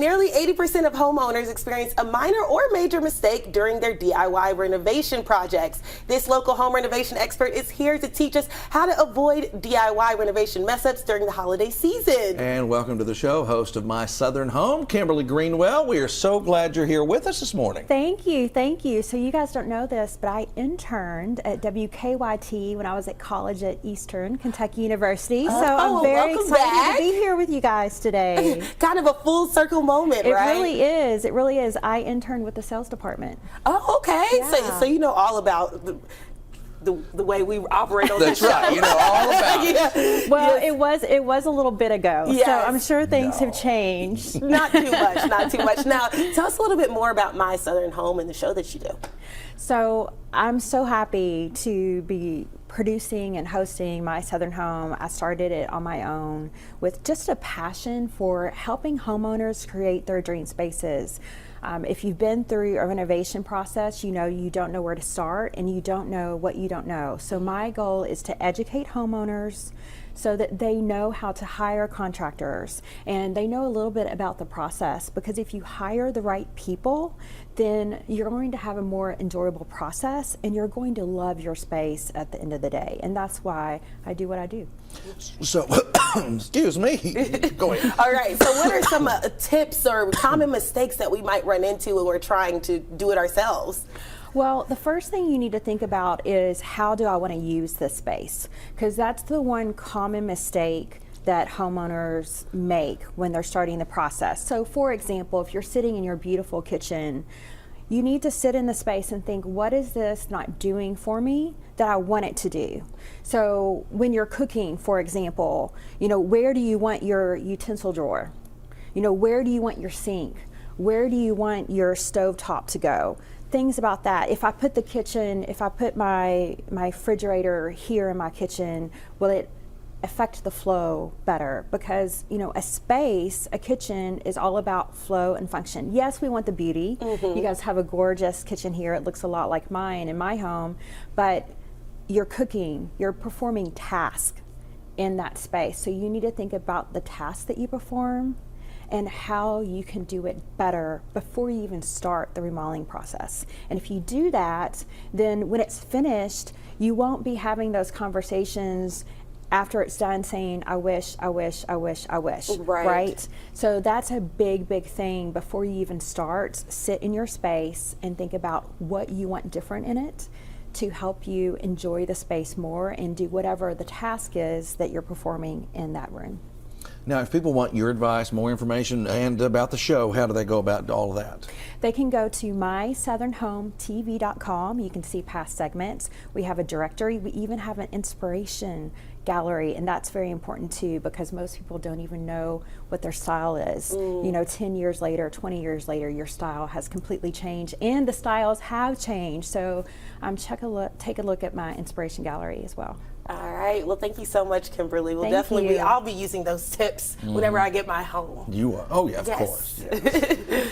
Nearly 80% of homeowners experience a minor or major mistake during their DIY renovation projects. This local home renovation expert is here to teach us how to avoid DIY renovation mess-ups during the holiday season. And welcome to the show, host of My Southern Home, Kimberly Greenwell. We are so glad you're here with us this morning. Thank you, thank you. So you guys don't know this, but I interned at WKYT when I was at college at Eastern Kentucky University. So I'm very excited to be here with you guys today. Kind of a full circle moment, it right? Really is. It really is. I interned with the sales department. Oh, okay. Yeah. So you know all about the way we operate on this show. That's right. You know all about it. Yeah. Well, Yes. it was a little bit ago. Yes. So I'm sure things have changed. Not too much, not too much. Now, tell us a little bit more about My Southern Home and the show that you do. So I'm so happy to be producing and hosting My Southern Home. I started it on my own with just a passion for helping homeowners create their dream spaces. If you've been through a renovation process, you know you don't know where to start and you don't know what you don't know. So my goal is to educate homeowners so that they know how to hire contractors and they know a little bit about the process, because if you hire the right people, then you're going to have a more enjoyable process and you're going to love your space at the end of the day. And that's why I do what I do. So, excuse me. Go ahead. All right, so what are some tips or common mistakes that we might run into when we're trying to do it ourselves? Well, the first thing you need to think about is, how do I want to use this space? Because that's the one common mistake that homeowners make when they're starting the process. So for example, if you're sitting in your beautiful kitchen, you need to sit in the space and think, what is this not doing for me that I want it to do? So when you're cooking, for example, you know, where do you want your utensil drawer? You know, where do you want your sink? Where do you want your stovetop to go? Things about that. If I put the kitchen, if I put my refrigerator here in my kitchen, will it affect the flow better? Because, you know, a kitchen is all about flow and function. Yes, we want the beauty. You guys have a gorgeous kitchen here. It looks a lot like mine in my home, but you're cooking, you're performing tasks in that space. So you need to think about the tasks that you perform and how you can do it better before you even start the remodeling process. And if you do that, then when it's finished, you won't be having those conversations after it's done saying, I wish, I wish, I wish, I wish, right? So that's a big, big thing. Before you even start, sit in your space and think about what you want different in it to help you enjoy the space more and do whatever the task is that you're performing in that room. Now, if people want your advice, more information, and about the show, how do they go about all of that? They can go to mysouthernhometv.com. You can see past segments. We have a directory. We even have an inspiration gallery, and that's very important too, because most people don't even know what their style is. You know, 10 years later, 20 years later, your style has completely changed, and the styles have changed. So take a look at my inspiration gallery as well. All right. Well, thank you so much, Kimberly. I'll be using those tips whenever I get my home. You are. Oh, yeah, of course. Yeah.